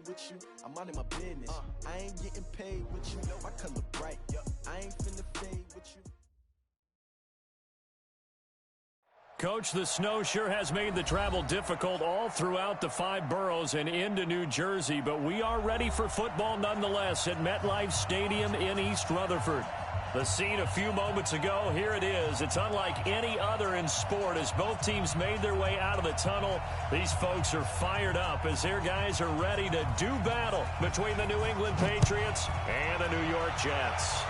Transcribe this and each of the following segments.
with you, I'm minding my business. I ain't getting paid with you, no, I come look right. I ain't finna fade with you. Coach, the snow sure has made the travel difficult all throughout the 5 boroughs and into New Jersey, but we are ready for football nonetheless at MetLife Stadium in East Rutherford. The scene a few moments ago, here it is. It's unlike any other in sport as both teams made their way out of the tunnel. These folks are fired up as their guys are ready to do battle between the New England Patriots and the New York Jets.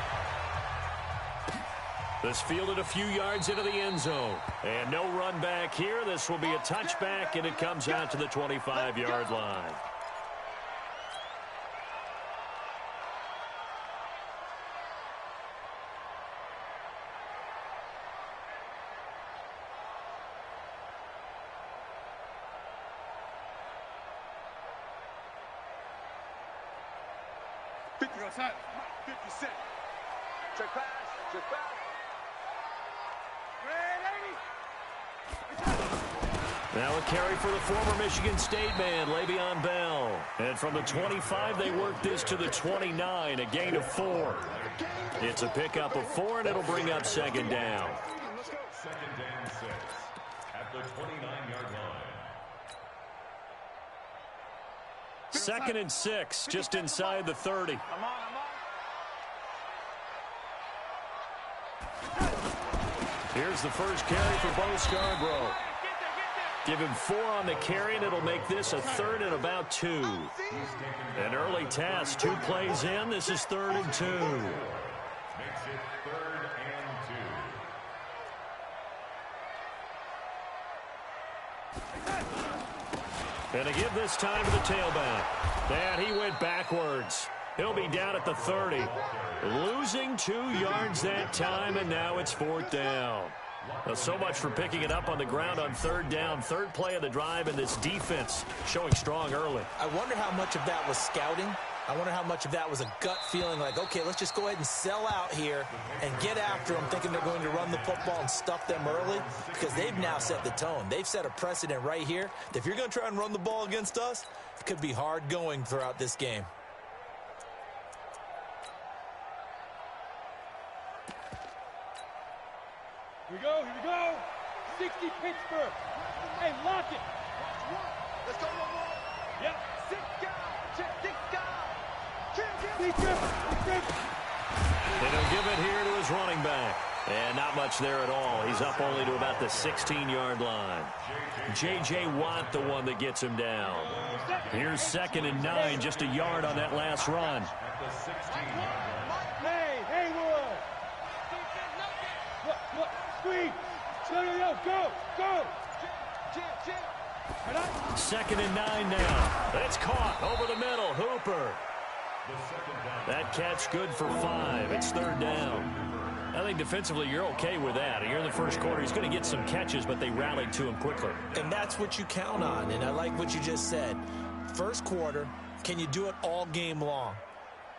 This fielded a few yards into the end zone. And no run back here. This will be a touchback, and it comes out to the 25-yard line. Outside. 50 cent. Check pass. Check pass. Now a carry for the former Michigan State man, Le'Veon Bell. And from the 25, they work this to the 29, a gain of 4. It's a pickup of 4, and it'll bring up second down. Second down 6 at the 29-yard line. Second and 6, just inside the 30. Here's the first carry for Bo Scarborough. Give him 4 on the carry, and it'll make this a 3rd and about 2. An early task, 2 plays in. This is 3rd and 2. Makes it 3rd and 2. And to give this time to the tailback. And he went backwards. He'll be down at the 30. Losing 2 yards that time, and now it's 4th down. Well, so much for picking it up on the ground on 3rd down. 3rd play of the drive, and this defense showing strong early. I wonder how much of that was scouting. I wonder how much of that was a gut feeling like, okay, let's just go ahead and sell out here and get after them, thinking they're going to run the football and stuff them early, because they've now set the tone. They've set a precedent right here. If you're going to try and run the ball against us, it could be hard going throughout this game. Here we go. 60 Pittsburgh. Hey, lock it. Let's go, Yep. 6 guys. Check 6 guys. And he'll give it here to his running back. And not much there at all. He's up only to about the 16-yard line. J.J. Watt, the one that gets him down. Here's 2nd and 9, just a yard on that last run. Hey, Will. Look. Screen. Go. 2nd and 9 now. It's caught over the middle. Hooper. That catch good for 5. It's 3rd down. I think defensively you're okay with that. Here in the first quarter, he's going to get some catches, but they rallied to him quickly. And that's what you count on, and I like what you just said. First quarter, can you do it all game long?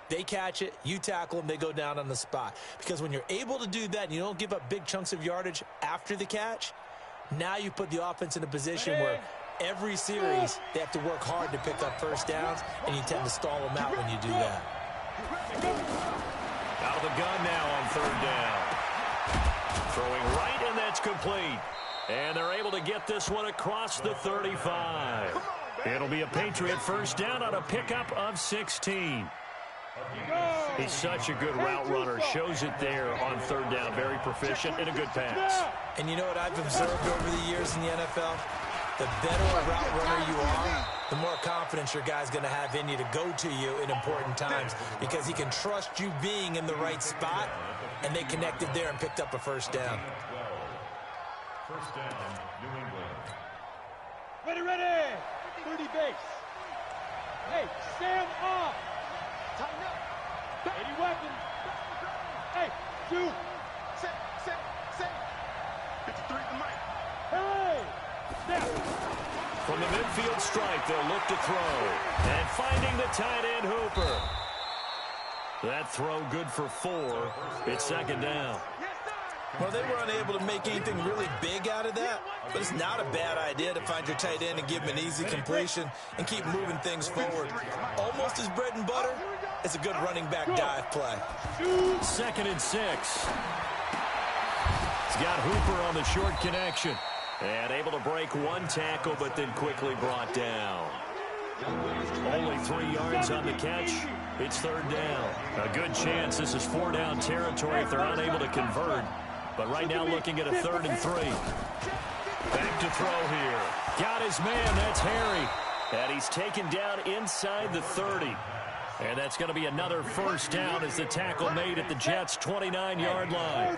They catch it, you tackle them, they go down on the spot. Because when you're able to do that and you don't give up big chunks of yardage after the catch, now you put the offense in a position where every series they have to work hard to pick up first downs, and you tend to stall them out when you do that. Out of the gun now on 3rd down. Throwing right, and that's complete. And they're able to get this one across the 35. It'll be a Patriot first down on a pickup of 16. He's such a good route runner. Shows it there on 3rd down. Very proficient and a good pass. And you know what I've observed over the years in the NFL? The better a route runner you are, the more confidence your guy's going to have in you to go to you in important times, because he can trust you being in the right spot, and they connected there and picked up a first down. First down, New England. Ready. 30 base. Hey, stand up. Tighten up. 80 weapons. Hey, 2. Set. 53 to Mike. Hey. Snap. From the midfield stripe, they'll look to throw. And finding the tight end, Hooper. That throw good for 4. It's 2nd down. Well, they were unable to make anything really big out of that, but it's not a bad idea to find your tight end and give him an easy completion and keep moving things forward. Almost his bread and butter. It's a good running back dive play. 2nd and 6. He's got Hooper on the short connection. And able to break one tackle, but then quickly brought down. Only 3 yards on the catch. It's 3rd down. A good chance this is 4-down territory if they're unable to convert. But right now looking at a 3rd and 3. Back to throw here. Got his man. That's Harry. And he's taken down inside the 30. And that's going to be another 1st down as the tackle made at the Jets' 29-yard line.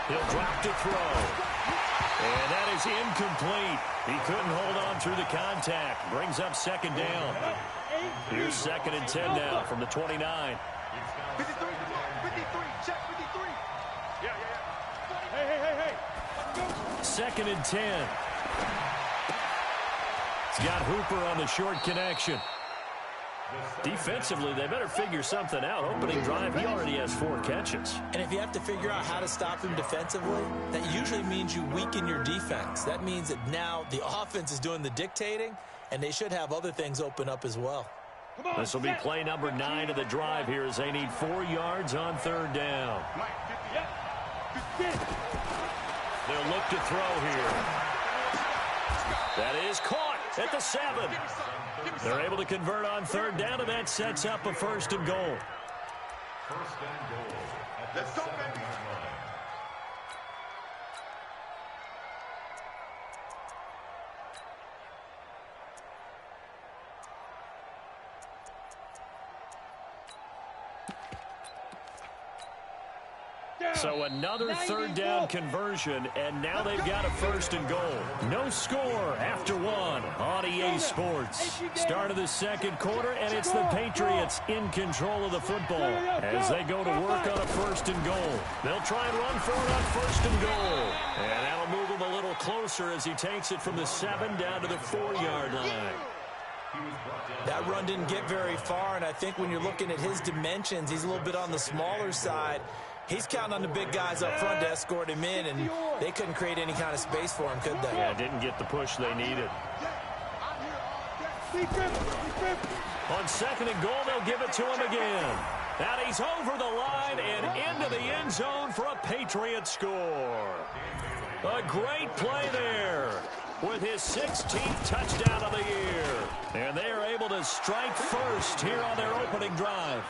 He'll drop to throw. And that is incomplete. He couldn't hold on through the contact. Brings up 2nd down. Here's 2nd and 10 now from the 29. 53, 53, check 53. Hey. 2nd and 10. He's got Hooper on the short connection. Defensively, they better figure something out. Opening drive, he already has 4 catches. And if you have to figure out how to stop him defensively, that usually means you weaken your defense. That means that now the offense is doing the dictating, and they should have other things open up as well. This will be play number 9 of the drive here as they need 4 yards on 3rd down. They'll look to throw here. That is caught at the 7. They're able to convert on 3rd down, and that sets up a 1st and goal. 1st and goal at the 7-yard line. So another 3rd down conversion, and now they've got a 1st and goal. No score after 1 on EA Sports. Start of the 2nd quarter, and it's the Patriots in control of the football as they go to work on a 1st and goal. They'll try and run for it on 1st and goal. And that'll move him a little closer as he takes it from the 7 down to the 4-yard line. That run didn't get very far, and I think when you're looking at his dimensions, he's a little bit on the smaller side. He's counting on the big guys up front to escort him in, and they couldn't create any kind of space for him, could they? Yeah, didn't get the push they needed. On 2nd and goal, they'll give it to him again. And he's over the line and into the end zone for a Patriot score. A great play there with his 16th touchdown of the year. And they are able to strike first here on their opening drive.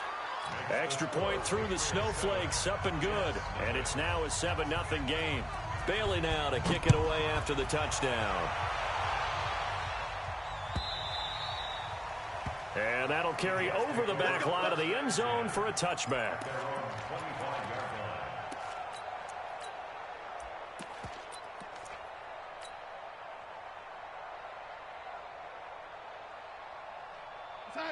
Extra point through the snowflakes, up and good. And it's now a 7-0 game. Bailey now to kick it away after the touchdown. And that'll carry over the back line of the end zone for a touchback.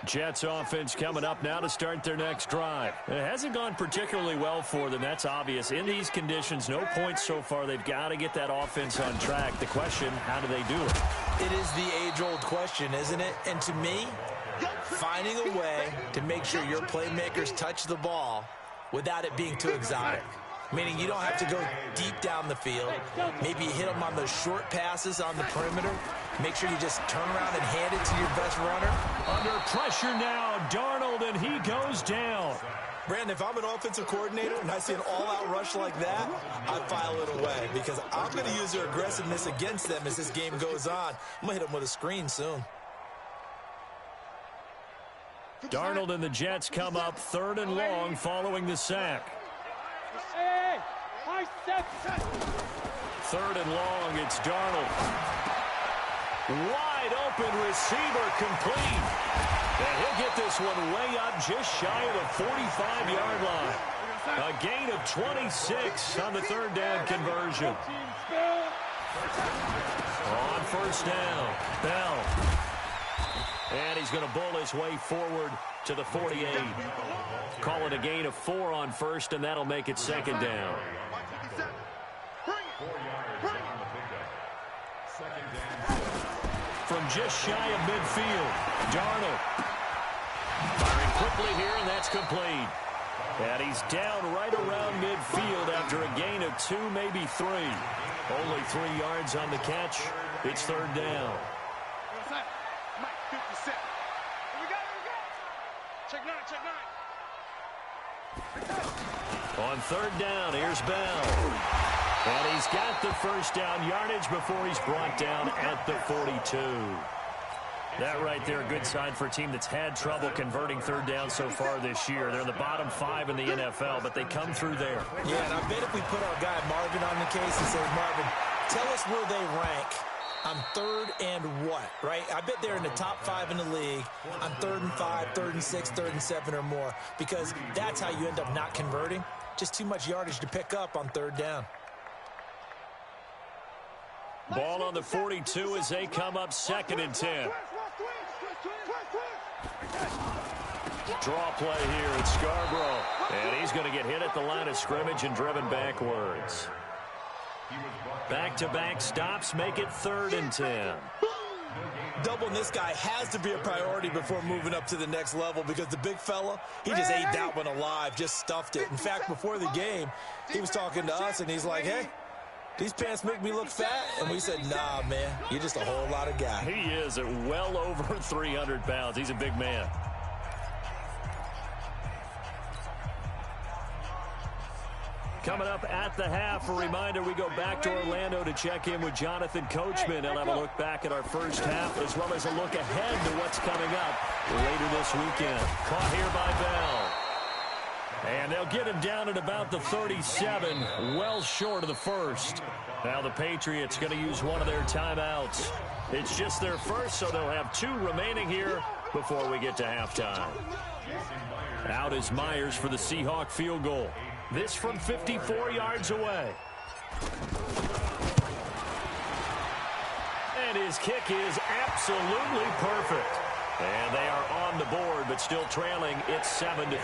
Jets offense coming up now to start their next drive. It hasn't gone particularly well for them, that's obvious. In these conditions, no points so far. They've got to get that offense on track. The question, how do they do it? It is the age-old question, isn't it? And to me, finding a way to make sure your playmakers touch the ball without it being too exotic. Meaning you don't have to go deep down the field. Maybe you hit them on those short passes on the perimeter. Make sure you just turn around and hand it to your best runner. Under pressure now, Darnold, and he goes down. Brandon, if I'm an offensive coordinator and I see an all-out rush like that, I file it away because I'm going to use their aggressiveness against them as this game goes on. I'm going to hit them with a screen soon. Darnold and the Jets come up 3rd and long following the sack. 3rd and long, it's Darnold. Wide open receiver complete. And he'll get this one way up just shy of the 45-yard line. A gain of 26 on the 3rd down conversion. On 1st down, Bell. And he's going to bull his way forward to the 48. Call it a gain of 4 on 1st, and that'll make it 2nd down. From just shy of midfield, Darnold firing quick deeply here, and that's complete. And he's down right around midfield after a gain of 2, maybe 3. Only 3 yards on the catch. It's third down. Mike, 57. Here we go. Check 9. On third down, here's Bell. And he's got the first down yardage before he's brought down at the 42. That right there, a good sign for a team that's had trouble converting third down so far this year. They're in the bottom 5 in the NFL, but they come through there. Yeah, and I bet if we put our guy Marvin on the case and say, Marvin, tell us where they rank on third and what, right? I bet they're in the top 5 in the league on 3rd and 5, 3rd and 6, 3rd and 7 or more, because that's how you end up not converting. Just too much yardage to pick up on third down. Ball on the 42 as they come up 2nd and 10. Draw play here at Scarborough. And he's going to get hit at the line of scrimmage and driven backwards. Back-to-back stops make it 3rd and 10. Doubling this guy has to be a priority before moving up to the next level, because the big fella, he just ate that one alive, just stuffed it. In fact, before the game, he was talking to us, and he's like, hey, these pants make me look fat. And we said, nah, man, you're just a whole lot of guy. He is at well over 300 pounds. He's a big man. Coming up at the half, a reminder, we go back to Orlando to check in with Jonathan Coachman. He'll have a look back at our first half, as well as a look ahead to what's coming up later this weekend. Caught here by Bell. And they'll get him down at about the 37, well short of the first. Now the Patriots going to use one of their timeouts. It's just their first, so they'll have 2 remaining here before we get to halftime. Out is Myers for the Seahawk field goal. This from 54 yards away. And his kick is absolutely perfect. And they are on the board, but still trailing. It's 7-3.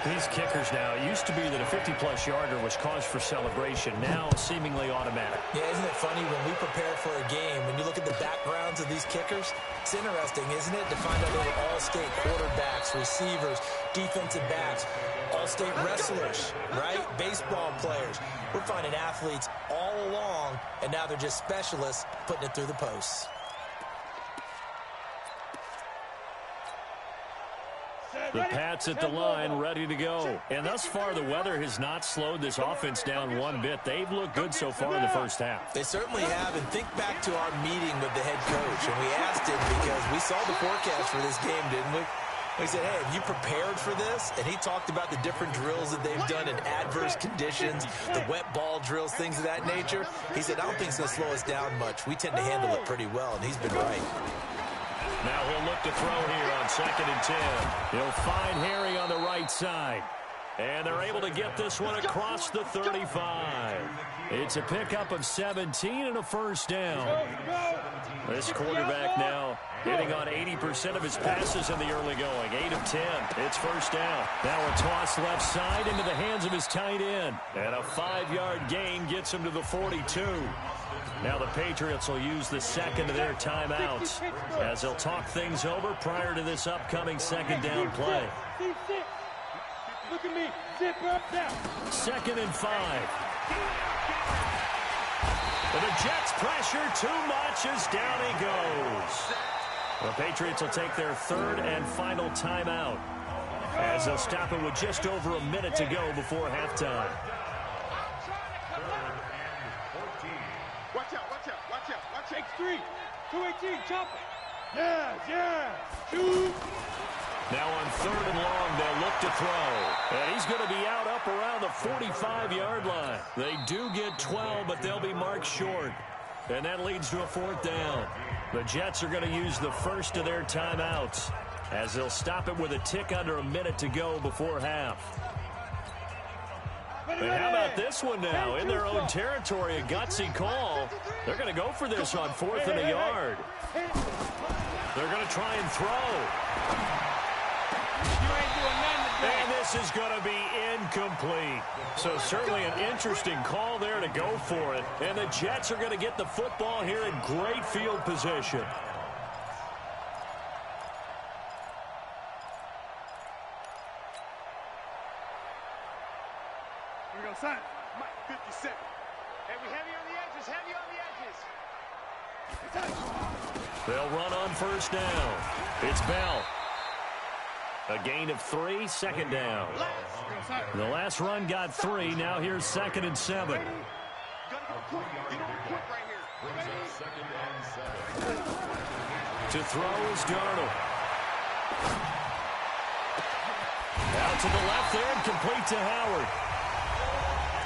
These kickers now, it used to be that a 50-plus yarder was cause for celebration. Now seemingly automatic. Yeah, isn't it funny when we prepare for a game, when you look at the backgrounds of these kickers, it's interesting, isn't it, to find out they were all-state quarterbacks, receivers, defensive backs, all-state wrestlers, right? Baseball players. We're finding athletes all along, and now they're just specialists putting it through the posts. The Pats at the line, ready to go. And thus far, the weather has not slowed this offense down one bit. They've looked good so far in the first half. They certainly have. And think back to our meeting with the head coach. And we asked him, because we saw the forecast for this game, didn't we? We said, hey, have you prepared for this? And he talked about the different drills that they've done in adverse conditions, the wet ball drills, things of that nature. He said, I don't think it's going to slow us down much. We tend to handle it pretty well, and he's been right. Now he'll look to throw here on 2nd and 10. He'll find Harry on the right side. And they're able to get this one across the 35. It's a pickup of 17 and a first down. This quarterback now hitting on 80% of his passes in the early going. 8 of 10. It's first down. Now a toss left side into the hands of his tight end. And a 5-yard gain gets him to the 42. Now the Patriots will use the second of their timeouts as they'll talk things over prior to this upcoming second down play. Look at me. Zip up now. 2nd and 5. And the Jets pressure too much as down he goes. The Patriots will take their 3rd and final timeout as they'll stop it with just over a minute to go before halftime. Watch out, watch out, watch out, watch out. X3, 218, chop it. Yeah, shoot. Now on 3rd and long, they'll look to throw. And he's going to be out up around the 45-yard line. They do get 12, but they'll be marked short. And that leads to a 4th down. The Jets are going to use the first of their timeouts as they'll stop it with a tick under a minute to go before half. And how about this one now? In their own territory, a gutsy call. They're going to go for this on 4th and a yard. They're going to try and throw. And this is going to be incomplete. So certainly an interesting call there to go for it. And the Jets are going to get the football here in great field position. outside. 50 seconds. Heavy on the edges, heavy on the edges. They'll run on first down. It's Bell. A gain of 3, second down. The last run got 3. Now here's 2nd and 7. To throw is Darnold. Out to the left there and complete to Howard.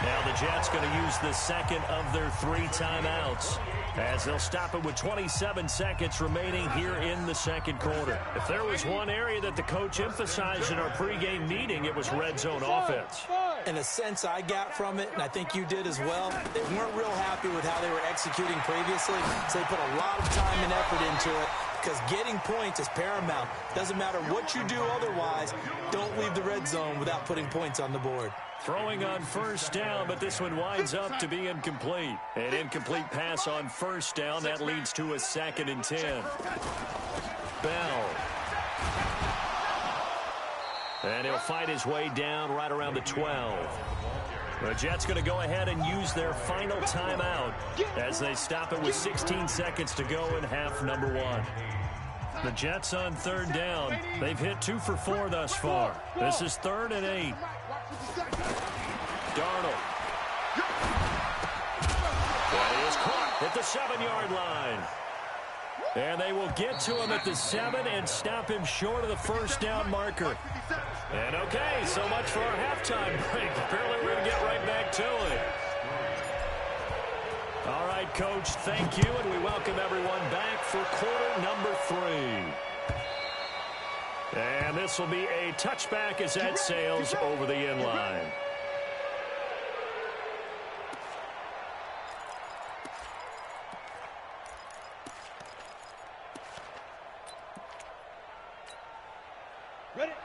Now the Jets going to use the second of their 3 timeouts as they'll stop it with 27 seconds remaining here in the second quarter. If there was one area that the coach emphasized in our pregame meeting, it was red zone offense. In a sense I got from it, and I think you did as well, they weren't real happy with how they were executing previously, so they put a lot of time and effort into it because getting points is paramount. Doesn't matter what you do otherwise, don't leave the red zone without putting points on the board. Throwing on first down, but this one winds up to be incomplete. An incomplete pass on first down. That leads to a 2nd and 10. Bell. And he'll fight his way down right around the 12. The Jets going to go ahead and use their final timeout as they stop it with 16 seconds to go in half number 1. The Jets on third down. They've hit 2 for 4 thus far. This is 3rd and 8. Darnold. That is caught at the 7-yard line. And they will get to him at the 7 and stop him short of the first down marker. And okay, so much for our halftime break. Apparently we're going to get right back to it. All right, Coach, thank you, and we welcome everyone back for quarter number 3. And this will be a touchback as that sails over the end line.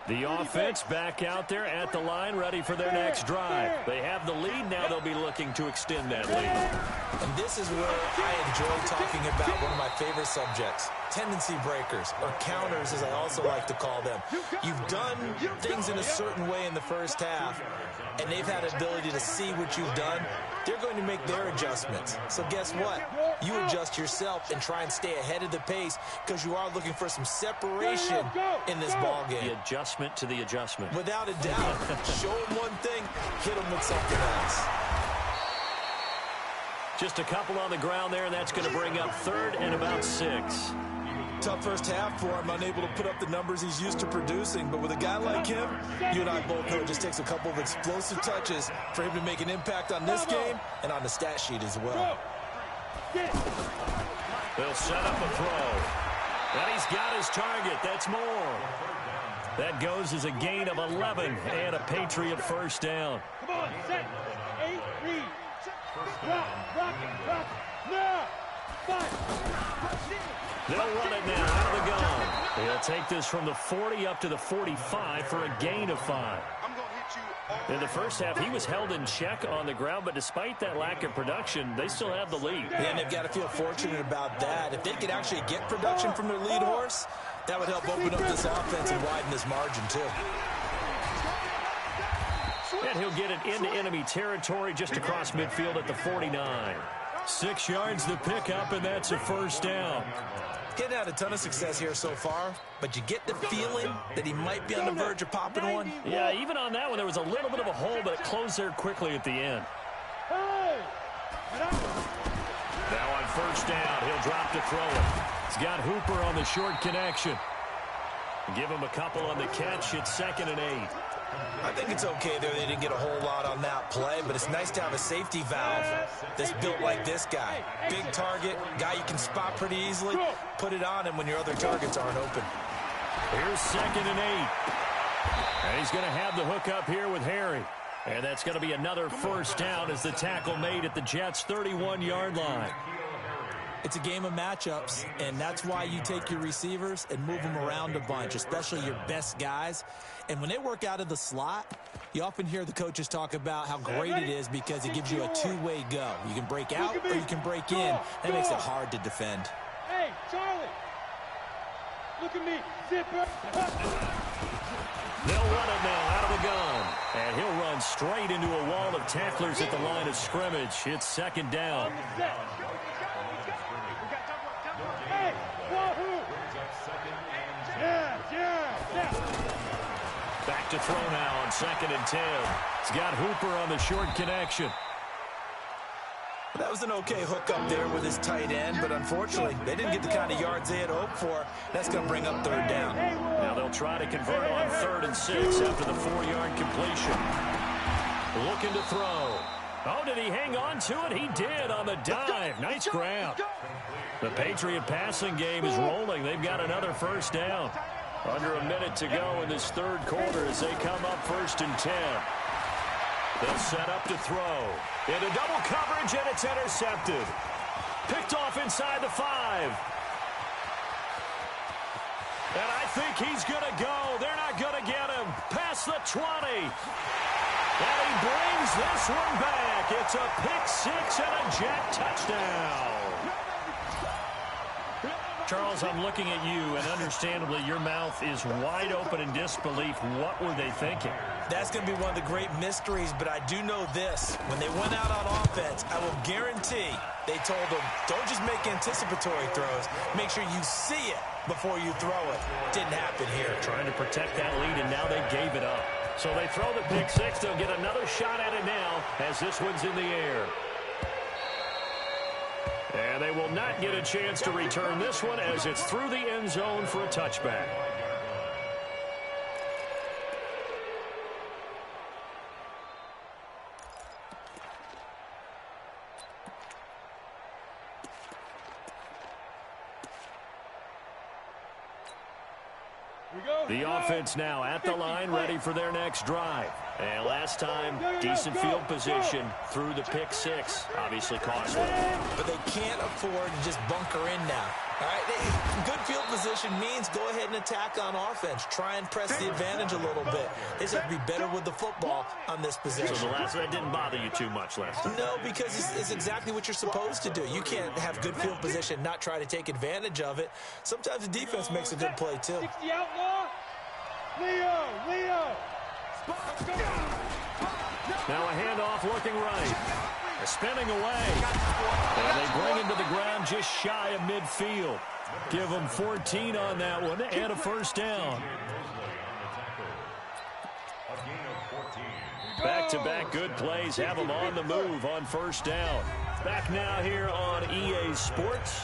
The offense back out there at the line, ready for their next drive. They have the lead. Now they'll be looking to extend that lead. And this is where I enjoy talking about one of my favorite subjects, tendency breakers, or counters as I also like to call them. You've done things in a certain way in the first half, and they've had the ability to see what you've done. They're going to make their adjustments. So guess what? You adjust yourself and try and stay ahead of the pace because you are looking for some separation in this ball game. The adjustment to the adjustment. Without a doubt. Show them one thing, hit them with something else. Just a couple on the ground there, and that's going to bring up 3rd and about 6. Tough first half for him, unable to put up the numbers he's used to producing. But with a guy like him, you and I both know it just takes a couple of explosive touches for him to make an impact on this game and on the stat sheet as well. They'll set up a throw. And he's got his target. That's more. That goes as a gain of 11 and a Patriot first down. Come on, set. 8, read. Rock, now. 5. They'll run it now out of the gun. They'll take this from the 40 up to the 45 for a gain of 5. In the first half, he was held in check on the ground, but despite that lack of production, they still have the lead. Yeah, and they've got to feel fortunate about that. If they could actually get production from their lead horse, that would help open up this offense and widen this margin, too. And he'll get it into enemy territory just across midfield at the 49. 6 yards to pick up, and that's a first down. Getting had a ton of success here so far, but you get the feeling that he might be on the verge of popping one. Yeah, even on that one, there was a little bit of a hole, but it closed there quickly at the end. Now on first down, he'll drop to throw it. He's got Hooper on the short connection. Give him a couple on the catch. It's 2nd and 8. I think it's okay there. They didn't get a whole lot on that play, but it's nice to have a safety valve that's built like this guy. Big target, guy you can spot pretty easily. Put it on him when your other targets aren't open. Here's 2nd and 8. And he's going to have the hook up here with Harry. And that's going to be another first down as the tackle made at the Jets' 31-yard line. It's a game of matchups, and that's why you take your receivers and move them around a bunch, especially your best guys. And when they work out of the slot, you often hear the coaches talk about how great it is because it gives you a two-way go. You can break out or you can break in. That makes it hard to defend. Hey, Charlie. Look at me. Zipper. They'll run it now out of the gun. And he'll run straight into a wall of tacklers at the line of scrimmage. It's second down. Hey, Wahoo! Yeah. Back to throw now on 2nd and 10. He's got Hooper on the short connection. That was an okay hook up there with his tight end, but unfortunately, they didn't get the kind of yards they had hoped for. That's going to bring up 3rd down. Now they'll try to convert on 3rd and 6 after the 4-yard completion. Looking to throw. Oh, did he hang on to it? He did on the dive. Nice grab. The Patriot passing game is rolling. They've got another 1st down. Under a minute to go in this 3rd quarter as they come up 1st and 10. They'll set up to throw. Into double coverage, and it's intercepted. Picked off inside the 5. And I think he's going to go. They're not going to get him. Past the 20. And he brings this one back. It's a pick-6 and a Jet touchdown. Charles, I'm looking at you, and understandably, your mouth is wide open in disbelief. What were they thinking? That's going to be one of the great mysteries, but I do know this. When they went out on offense, I will guarantee they told them, don't just make anticipatory throws. Make sure you see it before you throw it. Didn't happen here. Trying to protect that lead, and now they gave it up. So they throw the pick-6. They'll get another shot at it now as this one's in the air. And they will not get a chance to return this one as it's through the end zone for a touchback. The offense now at the line, ready for their next drive. And last time, decent field position through the pick-6. Obviously costly. But they can't afford to just bunker in now. All right, good field position means go ahead and attack on offense. Try and press the advantage a little bit. They just have to be better with the football on this position. So the last that didn't bother you too much last time? No, because it's exactly what you're supposed to do. You can't have good field position and not try to take advantage of it. Sometimes the defense makes a good play, too. 60 outlaw. Leo. Now a handoff looking right. They're spinning away. And they bring him to the ground just shy of midfield. Give them 14 on that one and a 1st down. Back-to-back good plays have them on the move on 1st down. Back now here on EA Sports.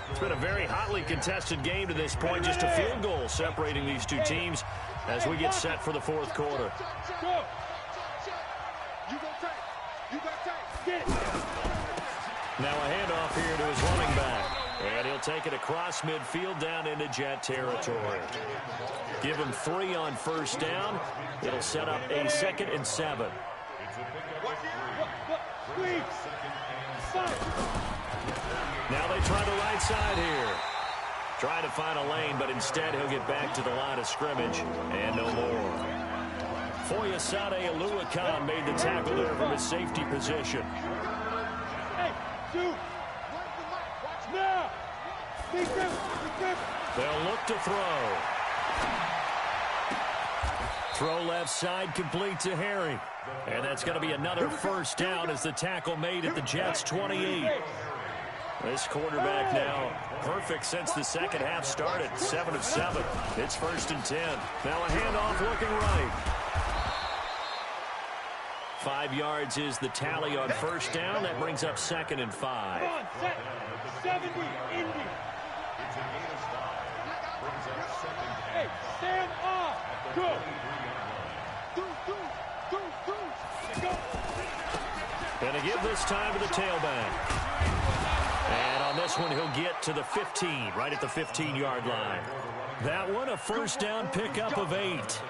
It's been a very hotly contested game to this point. Just a field goal separating these two teams as we get set for the 4th quarter. Now a handoff here to his running back. And he'll take it across midfield down into Jet territory. Give him 3 on 1st down. It'll set up a 2nd and 7. Now they try the right side here. Try to find a lane, but instead he'll get back to the line of scrimmage and no more. Foyesade Aluakan made the tackle there from his safety position. Hey, dude. Now. They'll look to throw. Throw left side complete to Harry. And that's going to be another 1st down as the tackle made at the Jets' 28. This quarterback now perfect since the second half started. 7 of 7. It's 1st and 10. Now a handoff looking right. 5 yards is the tally on 1st down. That brings up 2nd and 5. Come on, set. 70, Indy. Hey, stand off. Go. Gonna give this time to the tailback. And on this one, he'll get to the 15, right at the 15-yard line. That one, a 1st down pickup of 8.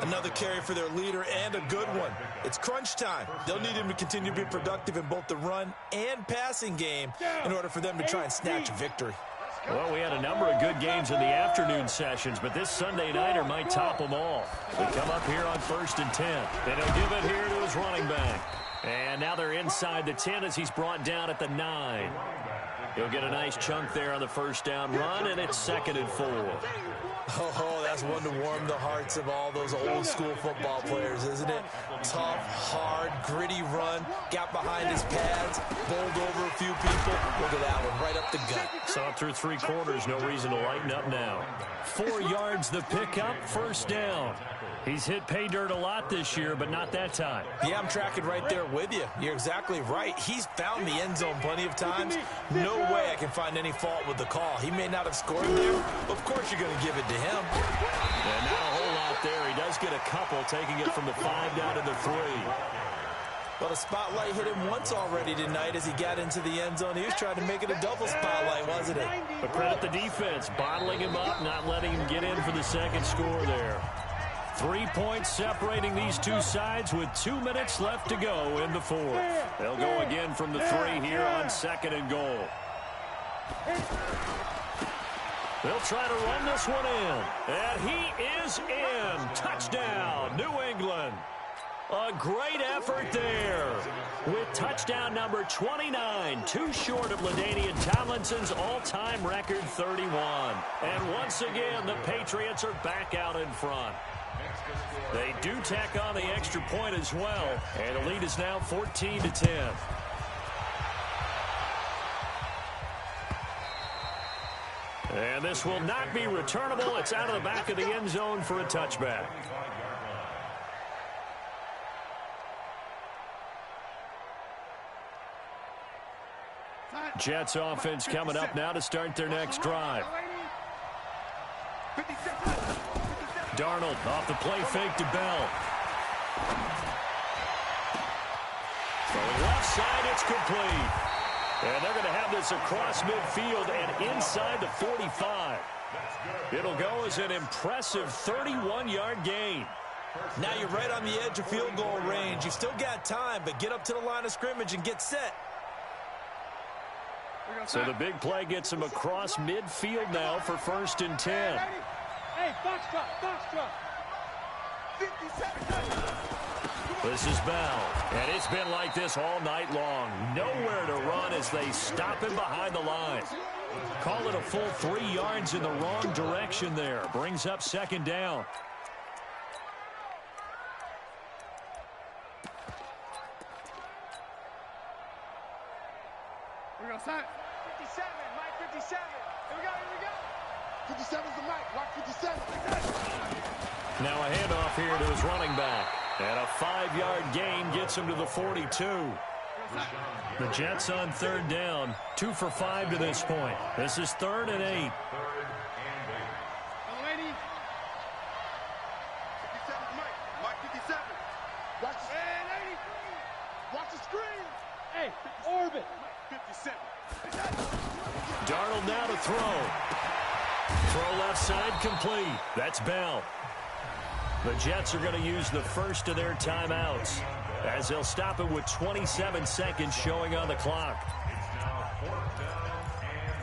Another carry for their leader and a good one. It's crunch time. They'll need him to continue to be productive in both the run and passing game in order for them to try and snatch a victory. Well, we had a number of good games in the afternoon sessions, but this Sunday nighter might top them all. They come up here on 1st and 10. And he'll give it here to his running back. And now they're inside the 10 as he's brought down at the 9. He'll get a nice chunk there on the first down run, and it's 2nd and 4. Oh, that's one to warm the hearts of all those old-school football players, isn't it? Tough, hard, gritty run, got behind his pads, bowled over a few people. Look at that one, right up the gut. Saw through 3 quarters, no reason to lighten up now. 4 yards the pickup, first down. He's hit pay dirt a lot this year, but not that time. Yeah, I'm tracking right there with you. You're exactly right. He's found the end zone plenty of times. No way I can find any fault with the call. He may not have scored there. Of course you're going to give it to him. And not a whole lot there. He does get a couple, taking it from the 5 down to the 3. Well, the spotlight hit him once already tonight as he got into the end zone. He was trying to make it a double spotlight, wasn't it? But credit the defense, bottling him up, not letting him get in for the second score there. 3 points separating these two sides with 2 minutes left to go in the 4th. They'll go again from the 3 here on 2nd and goal. They'll try to run this one in. And he is in. Touchdown, New England. A great effort there with touchdown number 29, too short of LaDainian Tomlinson's all-time record 31. And once again, the Patriots are back out in front. They do tack on the extra point as well, and the lead is now 14-10. And this will not be returnable. It's out of the back of the end zone for a touchback. Jets offense coming up now to start their next drive. Darnold off the play fake to Bell. Throwing left side, it's complete. And they're going to have this across midfield and inside the 45. It'll go as an impressive 31-yard gain. Now you're right on the edge of field goal range. You've still got time, but get up to the line of scrimmage and get set. So the big play gets him across midfield now for 1st and 10. Hey, box drop. 57. This is Bell, and it's been like this all night long. Nowhere to run as they stop him behind the line. Call it a full 3 yards in the wrong direction there. Brings up 2nd down. We're going to set. 57, Mike 57. Here we go. 57's the Mike, Mike 57. Now a handoff here to his running back. And a 5-yard gain gets him to the 42. The Jets on 3rd down. 2 for 5 to this point. This is 3rd and 8. 57's Mike, Mike 57. Watch the screen. Hey, orbit. 57. Darnold now to throw. Throw left side complete. That's Bell. The Jets are going to use the first of their timeouts as they'll stop it with 27 seconds showing on the clock. It's now 4th down and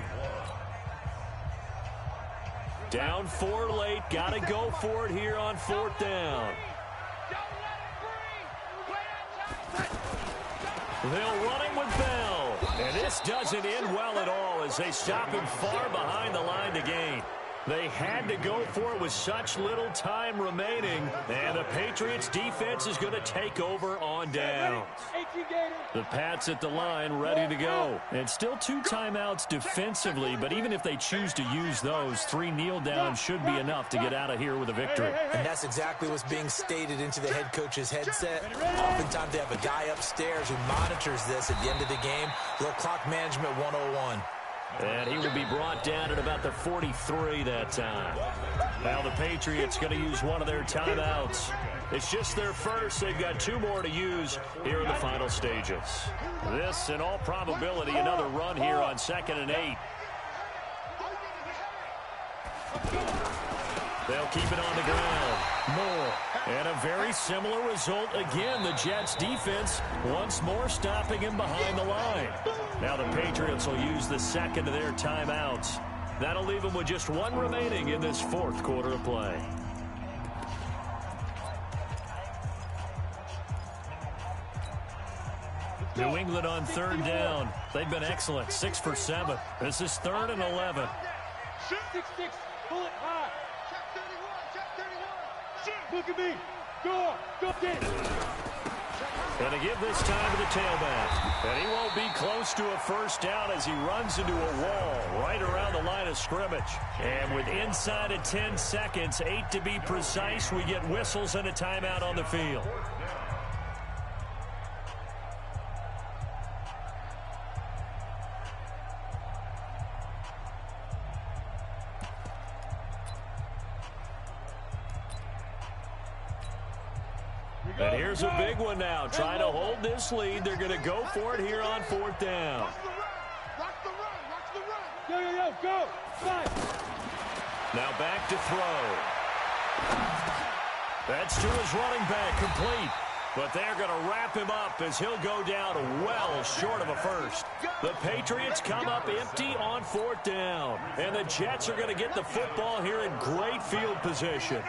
1. Down 4 late. Got to go for it here on 4th down. They'll run it with Bell. And this doesn't end well at all as they stop him far behind the line to gain. They had to go for it with such little time remaining. And the Patriots defense is going to take over on downs. The Pats at the line ready to go. And still 2 timeouts defensively, but even if they choose to use those, 3 kneel downs should be enough to get out of here with a victory. And that's exactly what's being stated into the head coach's headset. Oftentimes they have a guy upstairs who monitors this at the end of the game. Little clock management 101. And he will be brought down at about the 43 that time. Now the Patriots going to use one of their timeouts. It's just their first. They've got 2 more to use here in the final stages. This, in all probability, another run here on 2nd and 8. They'll keep it on the ground. More. And a very similar result again. The Jets defense once more stopping him behind the line. Now the Patriots will use the second of their timeouts. That'll leave them with just 1 remaining in this 4th quarter of play. New England on third down. They've been excellent. 6 for 7. This is 3rd and 11. 6-6. Pull it high. Check 31. Look at me. Go get it. And to give this time to the tailback. And he won't be close to a first down as he runs into a wall right around the line of scrimmage. And with inside of 10 seconds, 8 to be precise, we get whistles and a timeout on the field. And here's a big one now. Trying to hold this lead. They're going to go for it here on 4th down. Watch the run. Yo, go. 5. Now back to throw. That's to his running back, complete. But they're going to wrap him up as he'll go down well short of a first. The Patriots come up empty on 4th down. And the Jets are going to get the football here in great field position.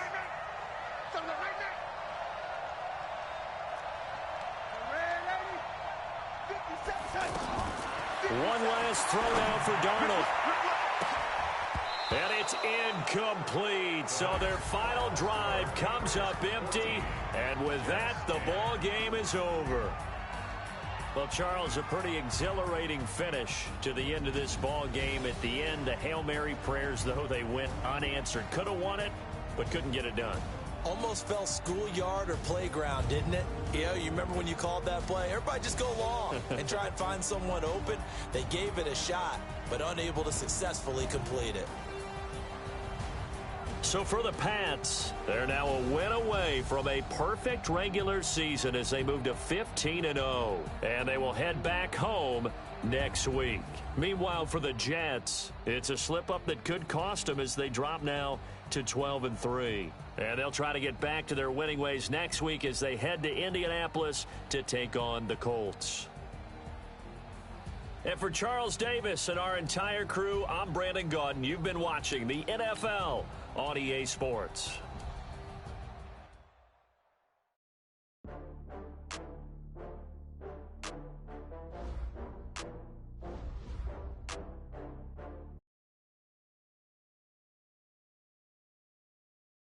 One last throw now for Darnold. And it's incomplete. So their final drive comes up empty. And with that, the ball game is over. Well, Charles, a pretty exhilarating finish to the end of this ball game. At the end, the Hail Mary prayers, though, they went unanswered. Could have won it, but couldn't get it done. Almost fell schoolyard or playground, didn't it? You remember when you called that play? Everybody just go long and try and find someone open. They gave it a shot, but unable to successfully complete it. So for the Pats, they're now a win away from a perfect regular season as they move to 15-0. And they will head back home next week. Meanwhile, for the Jets, it's a slip-up that could cost them as they drop now to 12-3. And they'll try to get back to their winning ways next week as they head to Indianapolis to take on the Colts. And for Charles Davis and our entire crew, I'm Brandon Gaudin. You've been watching the NFL on EA Sports.